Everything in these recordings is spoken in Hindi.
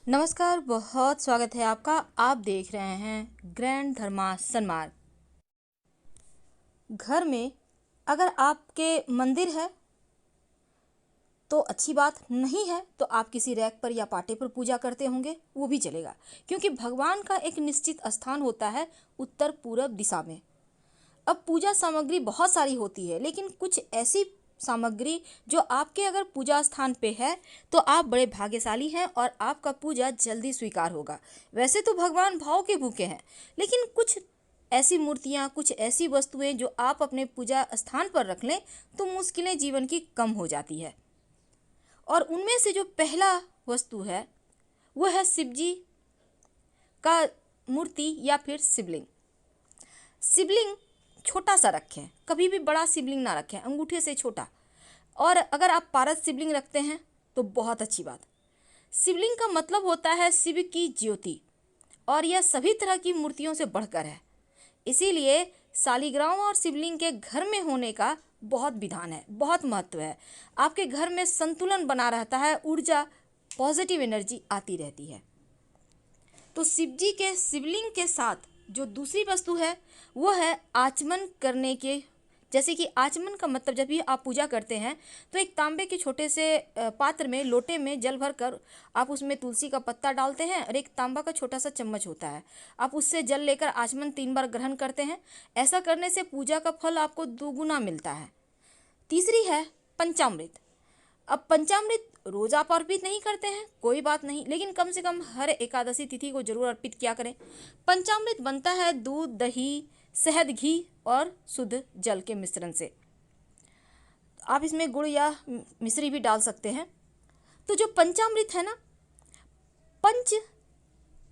नमस्कार, बहुत स्वागत है आपका। आप देख रहे हैं ग्रैंड धर्मासन मार्ग। घर में अगर आपके मंदिर है तो अच्छी बात, नहीं है तो आप किसी रैक पर या पाटे पर पूजा करते होंगे, वो भी चलेगा, क्योंकि भगवान का एक निश्चित स्थान होता है उत्तर पूर्व दिशा में। अब पूजा सामग्री बहुत सारी होती है, लेकिन कुछ ऐसी सामग्री जो आपके अगर पूजा स्थान पे है तो आप बड़े भाग्यशाली हैं और आपका पूजा जल्दी स्वीकार होगा। वैसे तो भगवान भाव के भूखे हैं, लेकिन कुछ ऐसी मूर्तियाँ, कुछ ऐसी वस्तुएं जो आप अपने पूजा स्थान पर रख लें तो मुश्किलें जीवन की कम हो जाती है। और उनमें से जो पहला वस्तु है वो है शिव जी का मूर्ति या फिर शिवलिंग। शिवलिंग छोटा सा रखें, कभी भी बड़ा शिवलिंग ना रखें, अंगूठे से छोटा। और अगर आप पारस शिवलिंग रखते हैं तो बहुत अच्छी बात। शिवलिंग का मतलब होता है शिव की ज्योति, और यह सभी तरह की मूर्तियों से बढ़कर है। इसीलिए शालिग्राम और शिवलिंग के घर में होने का बहुत विधान है, बहुत महत्व है। आपके घर में संतुलन बना रहता है, ऊर्जा, पॉजिटिव एनर्जी आती रहती है। तो शिव जी के शिवलिंग के साथ जो दूसरी वस्तु है वो है आचमन करने के। जैसे कि आचमन का मतलब, जब भी आप पूजा करते हैं तो एक तांबे के छोटे से पात्र में, लोटे में जल भर कर आप उसमें तुलसी का पत्ता डालते हैं और एक तांबा का छोटा सा चम्मच होता है, आप उससे जल लेकर आचमन 3 बार ग्रहण करते हैं। ऐसा करने से पूजा का फल आपको दोगुना मिलता है। तीसरी है पंचामृत। अब पंचामृत रोज आप अर्पित नहीं करते हैं, कोई बात नहीं, लेकिन कम से कम हर एकादशी तिथि को जरूर अर्पित किया करें। पंचामृत बनता है दूध, दही, शहद, घी और शुद्ध जल के मिश्रण से। आप इसमें गुड़ या मिश्री भी डाल सकते हैं। तो जो पंचामृत है ना,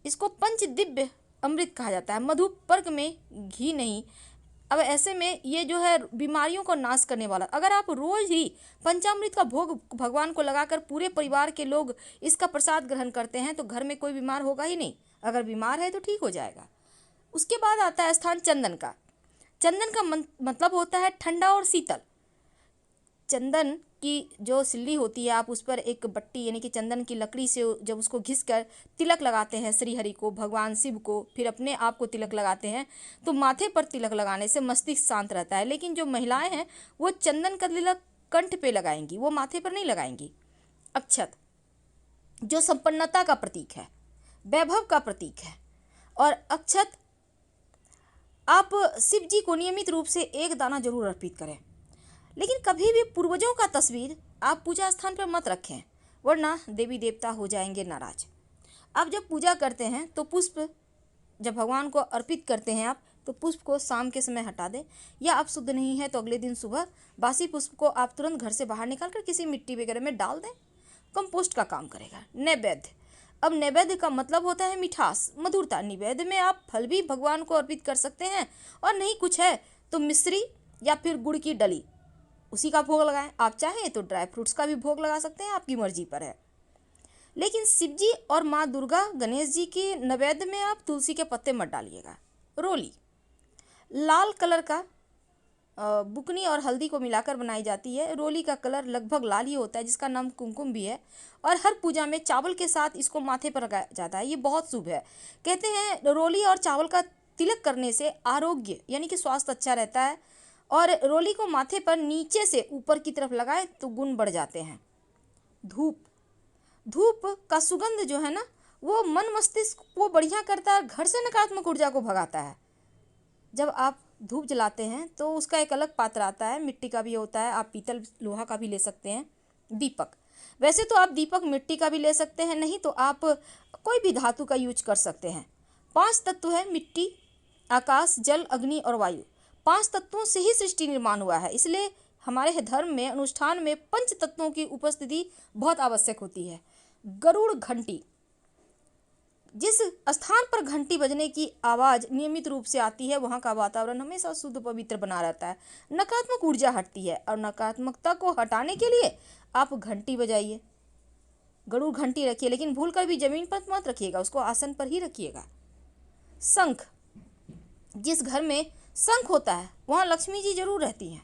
इसको पंच दिव्य अमृत कहा जाता है, मधु पर्क में घी नहीं। अब ऐसे में ये जो है बीमारियों को नाश करने वाला। अगर आप रोज ही पंचामृत का भोग भगवान को लगाकर पूरे परिवार के लोग इसका प्रसाद ग्रहण करते हैं तो घर में कोई बीमार होगा ही नहीं। अगर बीमार है तो ठीक हो जाएगा। उसके बाद आता है स्थान चंदन का। चंदन का मतलब होता है ठंडा और शीतल। चंदन की जो सिल्ली होती है, आप उस पर एक बट्टी यानी कि चंदन की लकड़ी से जब उसको घिस कर तिलक लगाते हैं श्री हरि को, भगवान शिव को, फिर अपने आप को तिलक लगाते हैं, तो माथे पर तिलक लगाने से मस्तिष्क शांत रहता है। लेकिन जो महिलाएं हैं वो चंदन का तिलक कंठ पे लगाएंगी, वो माथे पर नहीं लगाएंगी। अक्षत जो संपन्नता का प्रतीक है, वैभव का प्रतीक है, और अक्षत आप शिव जी को नियमित रूप से एक दाना जरूर अर्पित करें। लेकिन कभी भी पूर्वजों का तस्वीर आप पूजा स्थान पर मत रखें, वरना देवी देवता हो जाएंगे नाराज। आप जब पूजा करते हैं तो पुष्प, जब भगवान को अर्पित करते हैं आप, तो पुष्प को शाम के समय हटा दें, या आप शुद्ध नहीं है तो अगले दिन सुबह बासी पुष्प को आप तुरंत घर से बाहर निकाल कर किसी मिट्टी वगैरह में डाल दें, कंपोस्ट का काम करेगा। नैवेद्य। अब नैवेद्य का मतलब होता है मिठास, मधुरता। निवेद्य में आप फल भी भगवान को अर्पित कर सकते हैं, और नहीं कुछ है तो मिश्री या फिर गुड़ की डली, उसी का भोग लगाएं। आप चाहें तो ड्राई फ्रूट्स का भी भोग लगा सकते हैं, आपकी मर्जी पर है। लेकिन शिव जी और माँ दुर्गा, गणेश जी की नैवेद्य में आप तुलसी के पत्ते मत डालिएगा। रोली लाल कलर का बुकनी और हल्दी को मिलाकर बनाई जाती है। रोली का कलर लगभग लाल ही होता है, जिसका नाम कुमकुम भी है, और हर पूजा में चावल के साथ इसको माथे पर लगाया जाता है। ये बहुत शुभ है। कहते हैं रोली और चावल का तिलक करने से आरोग्य यानी कि स्वास्थ्य अच्छा रहता है, और रोली को माथे पर नीचे से ऊपर की तरफ लगाएं तो गुण बढ़ जाते हैं। धूप का सुगंध जो है ना, वो मन मस्तिष्क को बढ़िया करता है, घर से नकारात्मक ऊर्जा को भगाता है। जब आप धूप जलाते हैं तो उसका एक अलग पात्र आता है, मिट्टी का भी होता है, आप पीतल लोहा का भी ले सकते हैं। दीपक, वैसे तो आप दीपक मिट्टी का भी ले सकते हैं, नहीं तो आप कोई भी धातु का यूज कर सकते हैं। 5 तत्व है, मिट्टी, आकाश, जल, अग्नि और वायु। 5 तत्वों से ही सृष्टि निर्माण हुआ है, इसलिए हमारे धर्म में, अनुष्ठान में 5 तत्वों की उपस्थिति बहुत आवश्यक होती है। गरुड़ घंटी, जिस स्थान पर घंटी बजने की आवाज़ नियमित रूप से आती है वहाँ का वातावरण हमेशा शुद्ध पवित्र बना रहता है, नकारात्मक ऊर्जा हटती है, और नकारात्मकता को हटाने के लिए आप घंटी बजाइए, गरुड़ घंटी रखिए, लेकिन भूलकर भी जमीन पर मत रखिएगा, उसको आसन पर ही रखिएगा। शंख, जिस घर में शंख होता है वहाँ लक्ष्मी जी जरूर रहती हैं।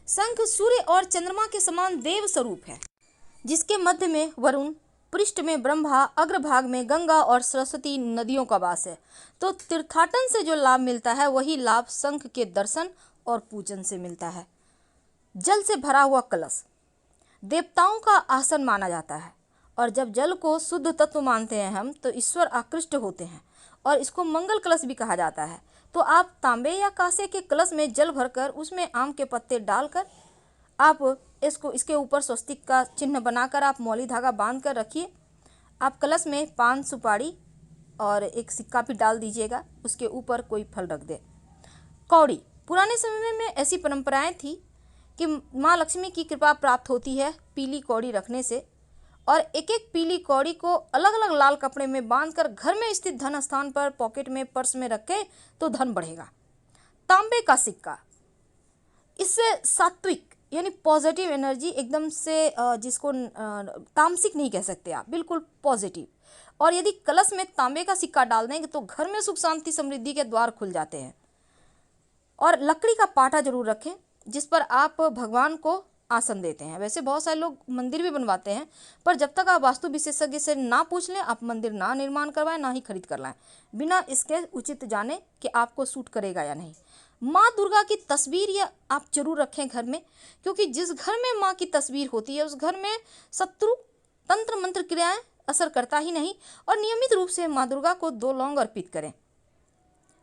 शंख सूर्य और चंद्रमा के समान देव स्वरूप है, जिसके मध्य में वरुण, पृष्ठ में ब्रह्मा, अग्रभाग में गंगा और सरस्वती नदियों का वास है। तो तीर्थाटन से जो लाभ मिलता है वही लाभ शंख के दर्शन और पूजन से मिलता है। जल से भरा हुआ कलश देवताओं का आसन माना जाता है, और जब जल को शुद्ध तत्व मानते हैं हम तो ईश्वर आकृष्ट होते हैं, और इसको मंगल कलश भी कहा जाता है। तो आप तांबे या कांसे के कलश में जल भरकर उसमें आम के पत्ते डालकर आप इसके ऊपर स्वस्तिक का चिन्ह बनाकर आप मौली धागा बांध कर रखिए। आप कलश में पान, सुपारी और एक सिक्का भी डाल दीजिएगा, उसके ऊपर कोई फल रख दे। कौड़ी, पुराने समय में ऐसी परंपराएं थी कि माँ लक्ष्मी की कृपा प्राप्त होती है पीली कौड़ी रखने से, और एक एक पीली कौड़ी को अलग अलग लाल कपड़े में बांधकर घर में स्थित धन स्थान पर पॉकेट में, पर्स में रखें तो धन बढ़ेगा। तांबे का सिक्का, इससे सात्विक यानी पॉजिटिव एनर्जी एकदम से जिसको तामसिक नहीं कह सकते आप, बिल्कुल पॉजिटिव। और यदि कलश में तांबे का सिक्का डाल देंगे तो घर में सुख शांति समृद्धि के द्वार खुल जाते हैं। और लकड़ी का पाटा जरूर रखें जिस पर आप भगवान को आसन देते हैं। वैसे बहुत सारे लोग मंदिर भी बनवाते हैं, पर जब तक आप वास्तु विशेषज्ञ से ना पूछ लें आप मंदिर ना निर्माण करवाएं, ना ही खरीद कर लाएं, बिना इसके उचित जाने कि आपको सूट करेगा या नहीं। माँ दुर्गा की तस्वीर या आप जरूर रखें घर में, क्योंकि जिस घर में माँ की तस्वीर होती है उस घर में शत्रु तंत्र मंत्र क्रियाएं असर करता ही नहीं। और नियमित रूप से माँ दुर्गा को 2 लौंग अर्पित करें।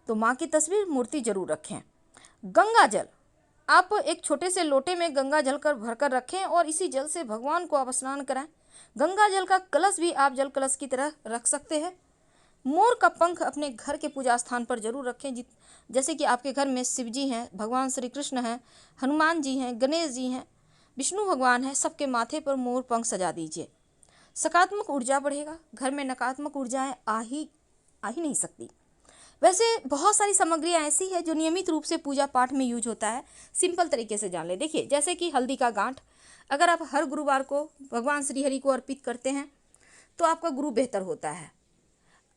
तो माँ की तस्वीर, मूर्ति जरूर रखें। गंगा जल, आप एक छोटे से लोटे में गंगा जल कर भरकर रखें और इसी जल से भगवान को आप स्नान कराएं। गंगा जल का कलश भी आप जल कलश की तरह रख सकते हैं। मोर का पंख अपने घर के पूजा स्थान पर जरूर रखें। जैसे कि आपके घर में शिव जी हैं, भगवान श्री कृष्ण हैं, हनुमान जी हैं, गणेश जी हैं, विष्णु भगवान हैं, सबके माथे पर मोर पंख सजा दीजिए। सकारात्मक ऊर्जा बढ़ेगा, घर में नकारात्मक ऊर्जाएं आ ही नहीं सकती। वैसे बहुत सारी सामग्रियाँ ऐसी है जो नियमित रूप से पूजा पाठ में यूज होता है। सिंपल तरीके से जान ले। देखिए, जैसे कि हल्दी का गांठ, अगर आप हर गुरुवार को भगवान श्री हरि को अर्पित करते हैं तो आपका गुरु बेहतर होता है।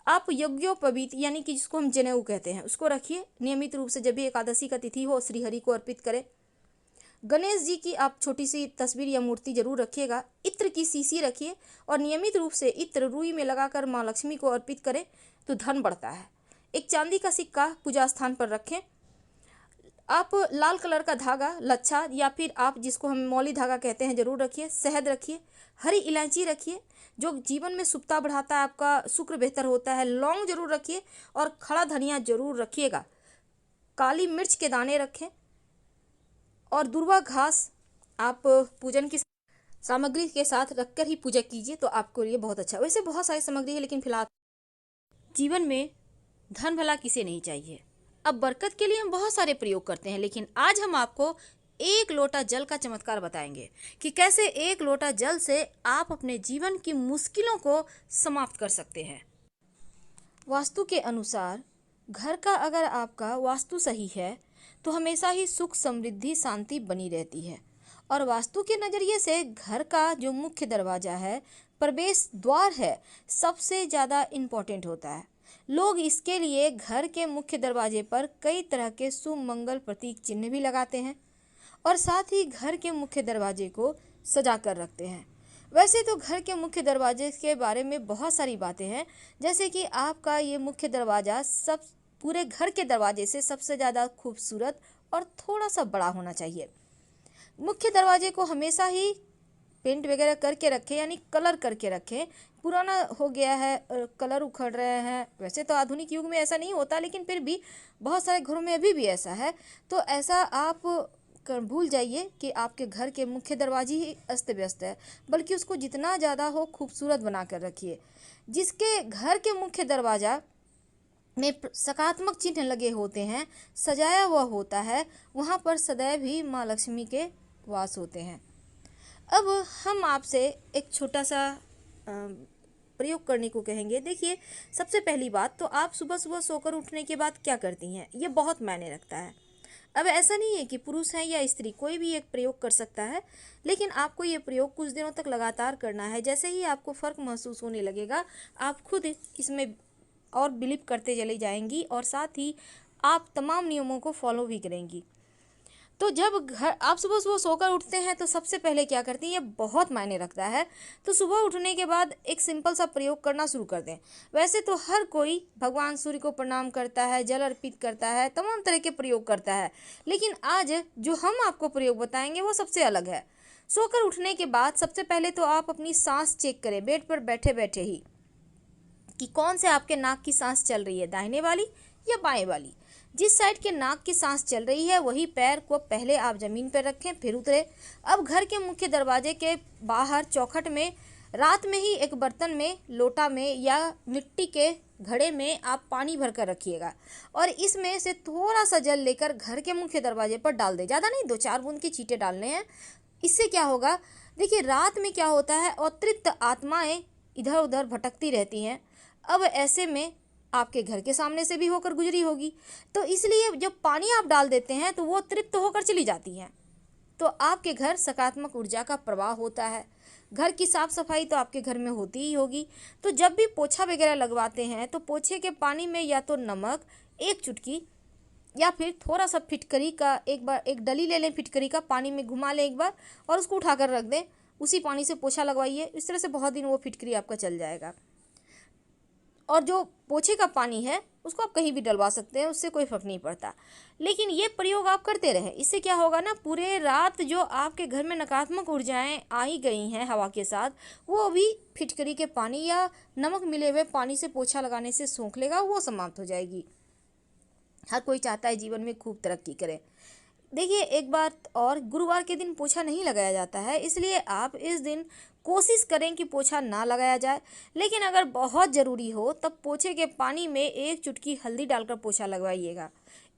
आप यज्ञोपवीत यानी कि जिसको हम जनेऊ कहते हैं उसको रखिए। नियमित रूप से जब भी एकादशी का तिथि हो श्री हरि को अर्पित करें। गणेश जी की आप छोटी सी तस्वीर या मूर्ति जरूर रखिएगा। इत्र की शीशी रखिए और नियमित रूप से इत्र रुई में लगाकर माँ लक्ष्मी को अर्पित करें तो धन बढ़ता है। एक चांदी का सिक्का पूजा स्थान पर रखें। आप लाल कलर का धागा, लच्छा या फिर आप जिसको हम मौली धागा कहते हैं जरूर रखिए। शहद रखिए, हरी इलायची रखिए जो जीवन में सुखता बढ़ाता है, आपका शुक्र बेहतर होता है। लौंग जरूर रखिए और खड़ा धनिया जरूर रखिएगा। काली मिर्च के दाने रखें और दुर्वा घास आप पूजन की सामग्री के साथ रखकर ही पूजा कीजिए तो आपको ये बहुत अच्छा। वैसे बहुत सारी सामग्री है लेकिन फिलहाल जीवन में धन भला किसे नहीं चाहिए। अब बरकत के लिए हम बहुत सारे प्रयोग करते हैं, लेकिन आज हम आपको 1 लोटा जल का चमत्कार बताएंगे कि कैसे 1 लोटा जल से आप अपने जीवन की मुश्किलों को समाप्त कर सकते हैं। वास्तु के अनुसार घर का अगर आपका वास्तु सही है तो हमेशा ही सुख, समृद्धि, शांति बनी रहती है। और वास्तु के नज़रिए से घर का जो मुख्य दरवाजा है, प्रवेश द्वार है, सबसे ज़्यादा इम्पोर्टेंट होता है। लोग इसके लिए घर के मुख्य दरवाजे पर कई तरह के शुभ मंगल प्रतीक चिन्ह भी लगाते हैं और साथ ही घर के मुख्य दरवाजे को सजा कर रखते हैं। वैसे तो घर के मुख्य दरवाजे के बारे में बहुत सारी बातें हैं, जैसे कि आपका ये मुख्य दरवाज़ा सब पूरे घर के दरवाजे से सबसे ज़्यादा खूबसूरत और थोड़ा सा बड़ा होना चाहिए। मुख्य दरवाजे को हमेशा ही पेंट वगैरह करके रखें, यानी कलर करके रखें। पुराना हो गया है, कलर उखड़ रहे हैं। वैसे तो आधुनिक युग में ऐसा नहीं होता, लेकिन फिर भी बहुत सारे घरों में अभी भी ऐसा है। तो ऐसा आप भूल जाइए कि आपके घर के मुख्य दरवाजे ही अस्त व्यस्त है, बल्कि उसको जितना ज़्यादा हो खूबसूरत बना कर रखिए। जिसके घर के मुख्य दरवाज़ा में सकारात्मक चिन्ह लगे होते हैं, सजाया हुआ होता है, वहाँ पर सदैव ही माँ लक्ष्मी के वास होते हैं। अब हम आपसे एक छोटा सा प्रयोग करने को कहेंगे। देखिए, सबसे पहली बात तो आप सुबह सुबह सोकर उठने के बाद क्या करती हैं, ये बहुत मायने रखता है। अब ऐसा नहीं है कि पुरुष है या स्त्री, कोई भी एक प्रयोग कर सकता है, लेकिन आपको ये प्रयोग कुछ दिनों तक लगातार करना है। जैसे ही आपको फ़र्क महसूस होने लगेगा, आप खुद इसमें और बिलीव करते चली जाएंगी और साथ ही आप तमाम नियमों को फॉलो भी करेंगी। तो जब घर आप सुबह सुबह सोकर उठते हैं तो सबसे पहले क्या करते हैं, ये बहुत मायने रखता है। तो सुबह उठने के बाद एक सिंपल सा प्रयोग करना शुरू कर दें। वैसे तो हर कोई भगवान सूर्य को प्रणाम करता है, जल अर्पित करता है, तमाम तरह के प्रयोग करता है, लेकिन आज जो हम आपको प्रयोग बताएंगे वो सबसे अलग है। सोकर उठने के बाद सबसे पहले तो आप अपनी सांस चेक करें, बेड पर बैठे बैठे ही, कि कौन से आपके नाक की सांस चल रही है, दाहिने वाली या बाएं वाली। जिस साइड के नाक की सांस चल रही है वही पैर को पहले आप जमीन पर रखें, फिर उतरे। अब घर के मुख्य दरवाजे के बाहर चौखट में रात में ही एक बर्तन में, लोटा में या मिट्टी के घड़े में आप पानी भर कर रखिएगा और इसमें से थोड़ा सा जल लेकर घर के मुख्य दरवाजे पर डाल दें। ज़्यादा नहीं, 2-4 बूंद के छींटे डालने हैं। इससे क्या होगा, देखिए रात में क्या होता है, अतृप्त आत्माएं इधर उधर भटकती रहती हैं। अब ऐसे में आपके घर के सामने से भी होकर गुजरी होगी, तो इसलिए जब पानी आप डाल देते हैं तो वो तृप्त होकर चली जाती हैं, तो आपके घर सकारात्मक ऊर्जा का प्रवाह होता है। घर की साफ सफाई तो आपके घर में होती ही होगी। तो जब भी पोछा वगैरह लगवाते हैं तो पोछे के पानी में या तो नमक 1 चुटकी या फिर थोड़ा सा फिटकरी का, एक बार एक डली ले लें, फिटकरी का पानी में घुमा लें एक बार और उसको उठाकर रख दें। उसी पानी से पोछा लगवाइए। इस तरह से बहुत दिन वो फिटकरी आपका चल जाएगा। और जो पोछे का पानी है उसको आप कहीं भी डलवा सकते हैं, उससे कोई फर्क नहीं पड़ता। लेकिन ये प्रयोग आप करते रहें। इससे क्या होगा ना, पूरे रात जो आपके घर में नकारात्मक ऊर्जाएं आई गई हैं हवा के साथ, वो भी फिटकरी के पानी या नमक मिले हुए पानी से पोछा लगाने से सोख लेगा, वो समाप्त हो जाएगी। हर कोई चाहता है जीवन में खूब तरक्की करे। देखिए एक बात और, गुरुवार के दिन पोछा नहीं लगाया जाता है, इसलिए आप इस दिन कोशिश करें कि पोछा ना लगाया जाए। लेकिन अगर बहुत ज़रूरी हो तब पोछे के पानी में 1 चुटकी हल्दी डालकर पोछा लगवाइएगा।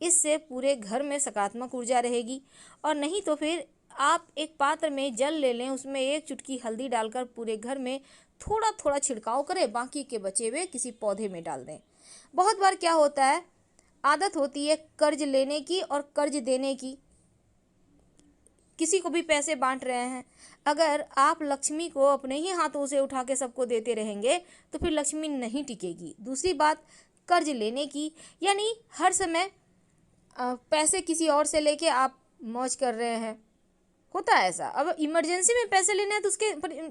इससे पूरे घर में सकारात्मक ऊर्जा रहेगी। और नहीं तो फिर आप एक पात्र में जल ले लें, उसमें 1 चुटकी हल्दी डालकर पूरे घर में थोड़ा थोड़ा छिड़काव करें, बाकी के बचे हुए किसी पौधे में डाल दें। बहुत बार क्या होता है, आदत होती है कर्ज लेने की और कर्ज देने की। किसी को भी पैसे बांट रहे हैं, अगर आप लक्ष्मी को अपने ही हाथों से उठा के सबको देते रहेंगे तो फिर लक्ष्मी नहीं टिकेगी। दूसरी बात, कर्ज लेने की, यानी हर समय पैसे किसी और से लेके आप मौज कर रहे हैं, होता है ऐसा। अब इमरजेंसी में पैसे लेने हैं तो उसके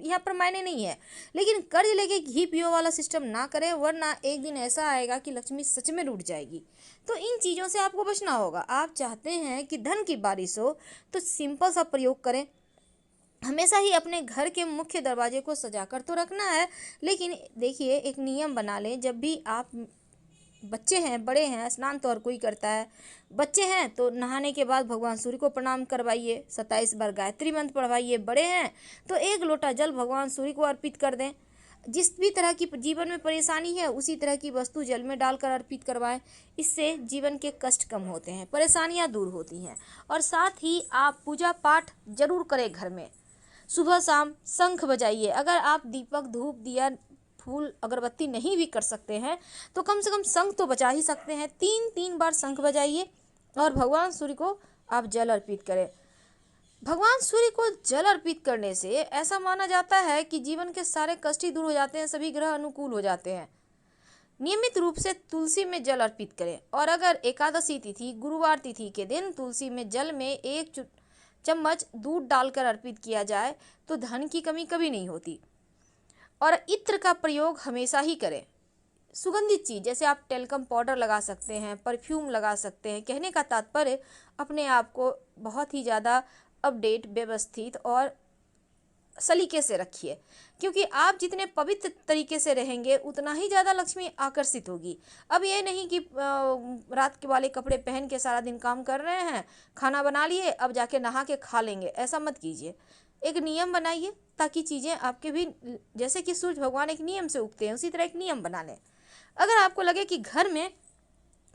यहाँ पर मायने नहीं है, लेकिन कर्ज लेके घी पियो वाला सिस्टम ना करें, वरना एक दिन ऐसा आएगा कि लक्ष्मी सच में रूठ जाएगी। तो इन चीज़ों से आपको बचना होगा। आप चाहते हैं कि धन की बारिश हो तो सिंपल सा प्रयोग करें। हमेशा ही अपने घर के मुख्य दरवाजे को सजाकर तो रखना है, लेकिन देखिए एक नियम बना लें। जब भी आप, बच्चे हैं, बड़े हैं, स्नान तो हर कोई करता है, बच्चे हैं तो नहाने के बाद भगवान सूर्य को प्रणाम करवाइए, 27 बार गायत्री मंत्र पढ़वाइए। बड़े हैं तो 1 लोटा जल भगवान सूर्य को अर्पित कर दें। जिस भी तरह की जीवन में परेशानी है उसी तरह की वस्तु जल में डालकर अर्पित करवाएं। इससे जीवन के कष्ट कम होते हैं, परेशानियां दूर होती हैं। और साथ ही आप पूजा पाठ जरूर करें घर में। सुबह शाम शंख बजाइए। अगर आप दीपक, धूप, दिया, फूल, अगरबत्ती नहीं भी कर सकते हैं तो कम से कम शंख तो बजा ही सकते हैं। 3-3 बार शंख बजाइए और भगवान सूर्य को आप जल अर्पित करें। भगवान सूर्य को जल अर्पित करने से ऐसा माना जाता है कि जीवन के सारे कष्ट ही दूर हो जाते हैं, सभी ग्रह अनुकूल हो जाते हैं। नियमित रूप से तुलसी में जल अर्पित करें। और अगर एकादशी तिथि, गुरुवार तिथि के दिन तुलसी में जल में 1 चम्मच दूध डालकर अर्पित किया जाए तो धन की कमी कभी नहीं होती। और इत्र का प्रयोग हमेशा ही करें। सुगंधित चीज़ जैसे आप टेल्कम पाउडर लगा सकते हैं, परफ्यूम लगा सकते हैं। कहने का तात्पर्य अपने आप को बहुत ही ज़्यादा अपडेट, व्यवस्थित और सलीके से रखिए, क्योंकि आप जितने पवित्र तरीके से रहेंगे उतना ही ज़्यादा लक्ष्मी आकर्षित होगी। अब ये नहीं कि रात के वाले कपड़े पहन के सारा दिन काम कर रहे हैं, खाना बना लिए, अब जाके नहा के खा लेंगे, ऐसा मत कीजिए। एक नियम बनाइए ताकि चीज़ें आपके भी, जैसे कि सूर्य भगवान एक नियम से उगते हैं, उसी तरह एक नियम बना लें। अगर आपको लगे कि घर में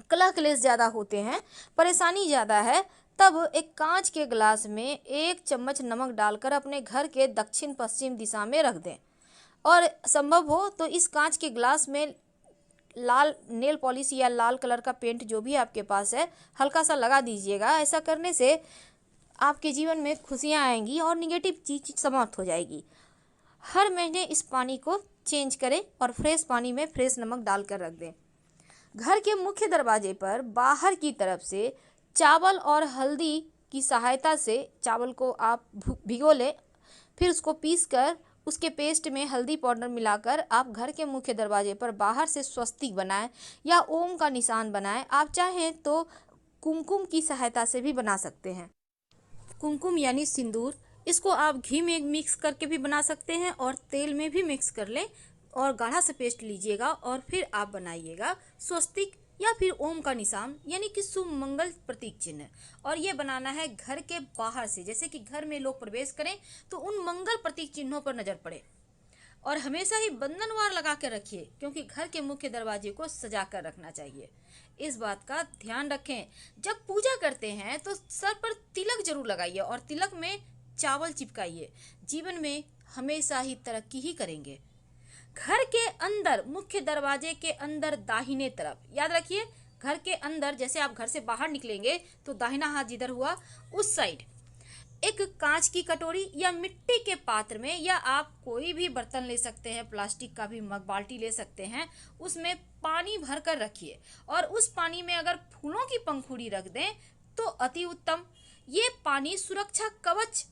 कलह क्लेश ज़्यादा होते हैं, परेशानी ज़्यादा है, तब एक कांच के गिलास में 1 चम्मच नमक डालकर अपने घर के दक्षिण पश्चिम दिशा में रख दें। और संभव हो तो इस कांच के गिलास में लाल नेल पॉलिश या लाल कलर का पेंट जो भी आपके पास है हल्का सा लगा दीजिएगा। ऐसा करने से आपके जीवन में खुशियाँ आएंगी और निगेटिव चीज़ समाप्त हो जाएगी। हर महीने इस पानी को चेंज करें और फ्रेश पानी में फ्रेश नमक डालकर रख दें। घर के मुख्य दरवाजे पर बाहर की तरफ से चावल और हल्दी की सहायता से चावल को आप भिगो लें, फिर उसको पीस कर उसके पेस्ट में हल्दी पाउडर मिलाकर आप घर के मुख्य दरवाजे पर बाहर से स्वस्तिक बनाएं या ओम का निशान बनाएं। आप चाहें तो कुमकुम की सहायता से भी बना सकते हैं। कुमकुम यानी सिंदूर, इसको आप घी में मिक्स करके भी बना सकते हैं और तेल में भी मिक्स कर लें और गाढ़ा सा पेस्ट लीजिएगा और फिर आप बनाइएगा स्वस्तिक या फिर ओम का निशान यानी कि शुभ मंगल प्रतीक चिन्ह। और ये बनाना है घर के बाहर से, जैसे कि घर में लोग प्रवेश करें तो उन मंगल प्रतीक चिन्हों पर नजर पड़े। और हमेशा ही बंधनवार लगा कर रखिए, क्योंकि घर के मुख्य दरवाजे को सजा कर रखना चाहिए। इस बात का ध्यान रखें। जब पूजा करते हैं तो सर पर तिलक जरूर लगाइए और तिलक में चावल चिपकाइए। जीवन में हमेशा ही तरक्की ही करेंगे। घर के अंदर मुख्य दरवाजे के अंदर दाहिने तरफ, याद रखिए घर के अंदर, जैसे आप घर से बाहर निकलेंगे तो दाहिना हाथ जिधर हुआ उस साइड एक कांच की कटोरी या मिट्टी के पात्र में, या आप कोई भी बर्तन ले सकते हैं, प्लास्टिक का भी मग बाल्टी ले सकते हैं, उसमें पानी भर कर रखिए और उस पानी में अगर फूलों की पंखुड़ी रख दें तो अति उत्तम। ये पानी सुरक्षा कवच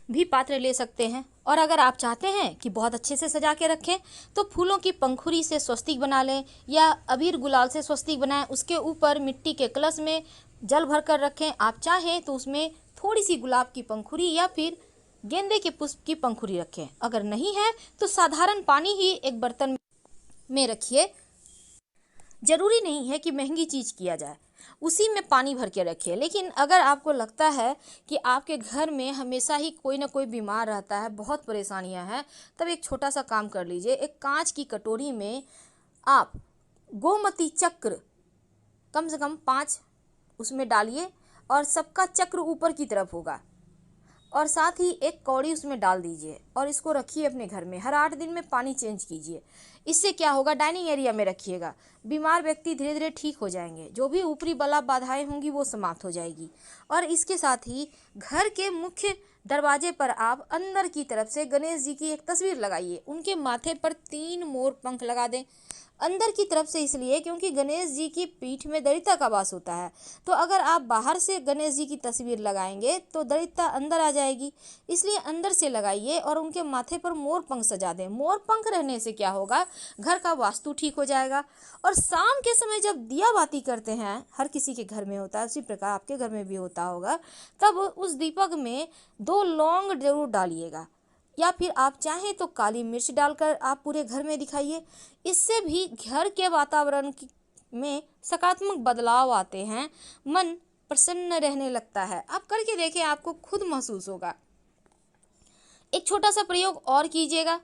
भी पात्र ले सकते हैं। और अगर आप चाहते हैं कि बहुत अच्छे से सजा के रखें तो फूलों की पंखुड़ी से स्वस्तिक बना लें या अबीर गुलाल से स्वस्तिक बनाएं। उसके ऊपर मिट्टी के कलश में जल भर कर रखें। आप चाहें तो उसमें थोड़ी सी गुलाब की पंखुड़ी या फिर गेंदे के पुष्प की पंखुड़ी रखें। अगर नहीं है तो साधारण पानी ही एक बर्तन में रखिए। जरूरी नहीं है कि महंगी चीज किया जाए, उसी में पानी भर के रखिए। लेकिन अगर आपको लगता है कि आपके घर में हमेशा ही कोई ना कोई बीमार रहता है, बहुत परेशानियां हैं, तब एक छोटा सा काम कर लीजिए। एक कांच की कटोरी में आप गोमती चक्र कम से कम 5 उसमें डालिए और सबका चक्र ऊपर की तरफ होगा, और साथ ही एक कौड़ी उसमें डाल दीजिए और इसको रखिए अपने घर में। हर 8 दिन में पानी चेंज कीजिए। इससे क्या होगा, डाइनिंग एरिया में रखिएगा। बीमार व्यक्ति धीरे धीरे ठीक हो जाएंगे, जो भी ऊपरी बला बाधाएं होंगी वो समाप्त हो जाएगी। और इसके साथ ही घर के मुख्य दरवाजे पर आप अंदर की तरफ से गणेश जी की एक तस्वीर लगाइए। उनके माथे पर 3 मोर पंख लगा दें। अंदर की तरफ से इसलिए क्योंकि गणेश जी की पीठ में दरिद्रता का वास होता है, तो अगर आप बाहर से गणेश जी की तस्वीर लगाएंगे तो दरिद्रता अंदर आ जाएगी। इसलिए अंदर से लगाइए और उनके माथे पर मोर पंख सजा दें। मोर पंख रहने से क्या होगा, घर का वास्तु ठीक हो जाएगा। और शाम के समय जब दिया बाती करते हैं, हर किसी के घर में होता है, उसी प्रकार आपके घर में भी होता होगा, तब उस दीपक में 2 लौंग जरूर डालिएगा, या फिर आप चाहें तो काली मिर्च डालकर आप पूरे घर में दिखाइए। इससे भी घर के वातावरण में सकारात्मक बदलाव आते हैं, मन प्रसन्न रहने लगता है। आप करके देखें, आपको खुद महसूस होगा। एक छोटा सा प्रयोग और कीजिएगा।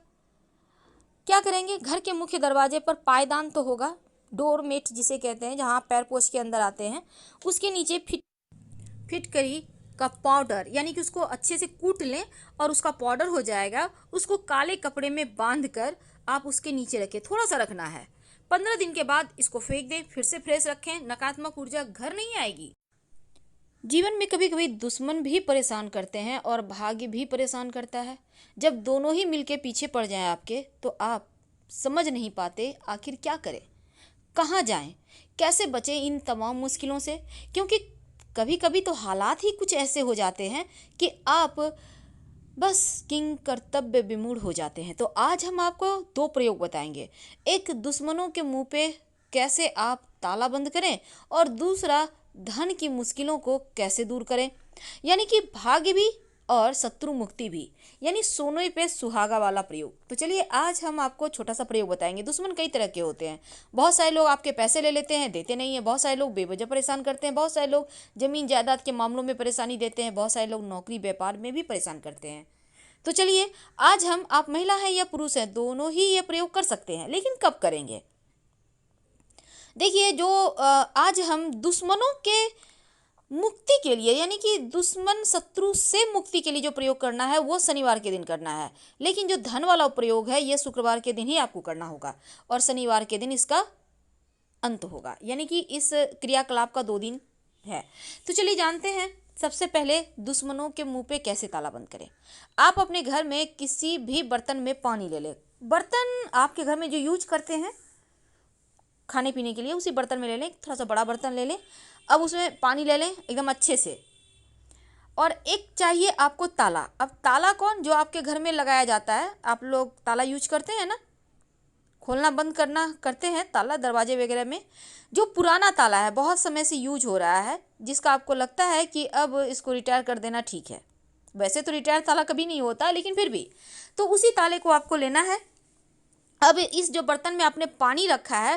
क्या करेंगे, घर के मुख्य दरवाजे पर पायदान तो होगा, डोर मेट जिसे कहते हैं, जहाँ पैर पोछ के अंदर आते हैं, उसके नीचे फिटकरी का पाउडर, यानी कि उसको अच्छे से कूट लें और उसका पाउडर हो जाएगा। उसको काले कपड़े में बांध कर आप उसके नीचे रखें, थोड़ा सा रखना है। 15 दिन के बाद इसको फेंक दें, फिर से फ्रेश रखें। नकारात्मक ऊर्जा घर नहीं आएगी। जीवन में कभी कभी दुश्मन भी परेशान करते हैं और भाग्य भी परेशान करता है। जब दोनों ही मिलके पीछे पड़ जाएं आपके, तो आप समझ नहीं पाते आखिर क्या करें, कहाँ जाएं, कैसे बचें इन तमाम मुश्किलों से। क्योंकि कभी कभी तो हालात ही कुछ ऐसे हो जाते हैं कि आप बस किंग कर्तव्य विमूढ़ हो जाते हैं। तो आज हम आपको 2 प्रयोग बताएंगे। एक, दुश्मनों के मुंह पे कैसे आप ताला बंद करें, और दूसरा, धन की मुश्किलों को कैसे दूर करें, यानी कि भाग्य भी और शत्रु मुक्ति भी, यानी सोने पे सुहागा वाला प्रयोग। तो चलिए आज हम आपको छोटा सा प्रयोग बताएंगे। दुश्मन कई तरह के होते हैं। बहुत सारे लोग आपके पैसे ले लेते हैं, देते नहीं है। बहुत सारे लोग बेवजह परेशान करते हैं। बहुत सारे लोग जमीन जायदाद के मामलों में परेशानी देते हैं। बहुत सारे लोग नौकरी व्यापार में भी परेशान करते हैं। तो चलिए आज हम, आप महिला हैं या पुरुष हैं, दोनों ही ये प्रयोग कर सकते हैं। लेकिन कब करेंगे, देखिए, जो आज हम दुश्मनों के मुक्ति के लिए, यानी कि दुश्मन शत्रु से मुक्ति के लिए जो प्रयोग करना है वो शनिवार के दिन करना है। लेकिन जो धन वाला प्रयोग है ये शुक्रवार के दिन ही आपको करना होगा और शनिवार के दिन इसका अंत होगा, यानी कि इस क्रियाकलाप का 2 दिन है। तो चलिए जानते हैं। सबसे पहले दुश्मनों के मुंह पे कैसे ताला बंद करें। आप अपने घर में किसी भी बर्तन में पानी ले लें। बर्तन आपके घर में जो यूज करते हैं खाने पीने के लिए, उसी बर्तन में ले लें। थोड़ा सा बड़ा बर्तन ले लें। अब उसमें पानी ले लें एकदम अच्छे से, और एक चाहिए आपको ताला। अब ताला कौन, जो आपके घर में लगाया जाता है, आप लोग ताला यूज करते हैं ना, खोलना बंद करना करते हैं ताला दरवाजे वगैरह में। जो पुराना ताला है, बहुत समय से यूज हो रहा है, जिसका आपको लगता है कि अब इसको रिटायर कर देना ठीक है। वैसे तो रिटायर ताला कभी नहीं होता, लेकिन फिर भी, तो उसी ताले को आपको लेना है। अब इस जो बर्तन में आपने पानी रखा है,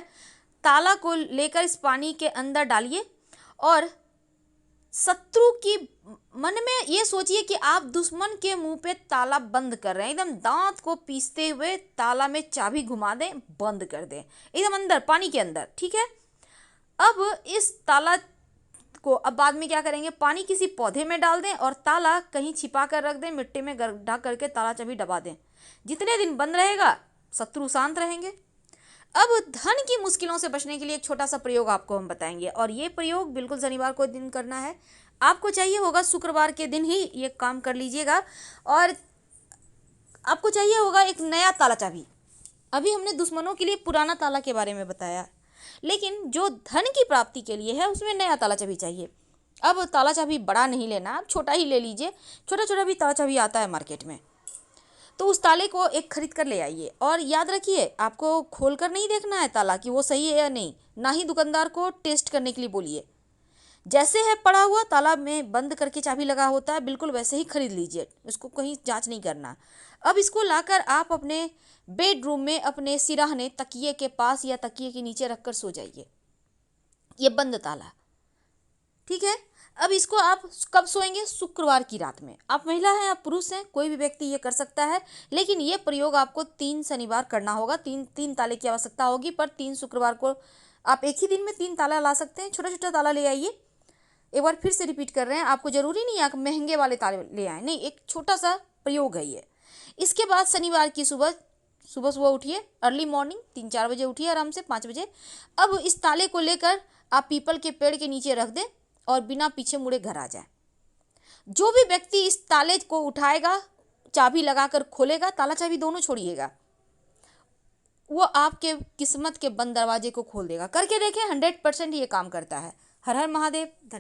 ताला को लेकर इस पानी के अंदर डालिए और शत्रु की मन में ये सोचिए कि आप दुश्मन के मुंह पे ताला बंद कर रहे हैं। एकदम दांत को पीसते हुए ताला में चाबी घुमा दें, बंद कर दें एकदम अंदर, पानी के अंदर, ठीक है। अब इस ताला को अब बाद में क्या करेंगे, पानी किसी पौधे में डाल दें और ताला कहीं छिपा कर रख दें, मिट्टी में गड्ढा करके ताला चाबी दबा दें। जितने दिन बंद रहेगा, शत्रु शांत रहेंगे। अब धन की मुश्किलों से बचने के लिए एक छोटा सा प्रयोग आपको हम बताएंगे, और ये प्रयोग बिल्कुल शनिवार को दिन करना है। आपको चाहिए होगा शुक्रवार के दिन ही ये काम कर लीजिएगा, और आपको चाहिए होगा एक नया ताला चाबी। अभी हमने दुश्मनों के लिए पुराना ताला के बारे में बताया, लेकिन जो धन की प्राप्ति के लिए है उसमें नया ताला चाबी चाहिए। अब ताला चाबी बड़ा नहीं लेना, आप छोटा ही ले लीजिए। छोटा छोटा भी ताला चाबी आता है मार्केट में, तो उस ताले को एक खरीद कर ले आइए। और याद रखिए, आपको खोल कर नहीं देखना है ताला कि वो सही है या नहीं, ना ही दुकानदार को टेस्ट करने के लिए बोलिए। जैसे है पड़ा हुआ ताला में बंद करके चाबी लगा होता है, बिल्कुल वैसे ही खरीद लीजिए, इसको कहीं जांच नहीं करना। अब इसको लाकर आप अपने बेडरूम में अपने सिरहाने तकिए के पास या तकिए के नीचे रखकर सो जाइए। ये बंद ताला, ठीक है। अब इसको आप कब सोएंगे, शुक्रवार की रात में। आप महिला हैं, आप पुरुष हैं, कोई भी व्यक्ति ये कर सकता है, लेकिन ये प्रयोग आपको 3 शनिवार करना होगा। तीन ताले की आवश्यकता होगी, पर 3 शुक्रवार को आप एक ही दिन में 3 ताला ला सकते हैं। छोटा छोटा ताला ले आइए। एक बार फिर से रिपीट कर रहे हैं, आपको जरूरी नहीं है आप महंगे वाले ताले ले आए, नहीं, एक छोटा सा प्रयोग है ये। इसके बाद शनिवार की सुबह सुबह सुबह उठिए, अर्ली मॉर्निंग 3-4 बजे उठिए, आराम से 5 बजे। अब इस ताले को लेकर आप पीपल के पेड़ के नीचे रख दें और बिना पीछे मुड़े घर आ जाए। जो भी व्यक्ति इस ताले को उठाएगा, चाबी लगाकर खोलेगा, ताला चाबी दोनों छोड़िएगा, वो आपके किस्मत के बंद दरवाजे को खोल देगा। करके देखें, 100% ये काम करता है। हर हर महादेव।